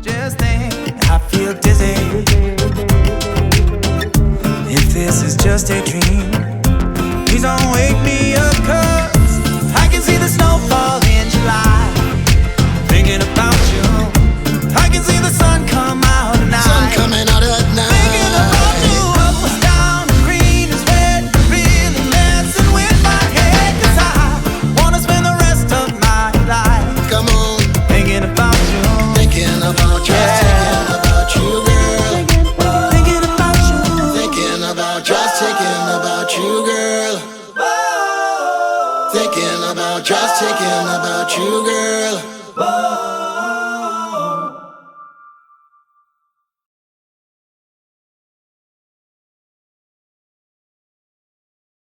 Just think, I feel dizzy. If this is just a dream, please don't wake me up, 'cause I can see the snowfall in July. Thinking about you, I can see the sun come out at night. Sun coming out at night. Thinking about you, up was down, green is red, really messing with my head, 'cause I wanna spend the rest of my life. Come on, Thinking about you, thinking about you, yeah. thinking about you, girl. Thinking about you, Thinking about, just thinking about you, girl. Thinking about, just thinking about you, girl.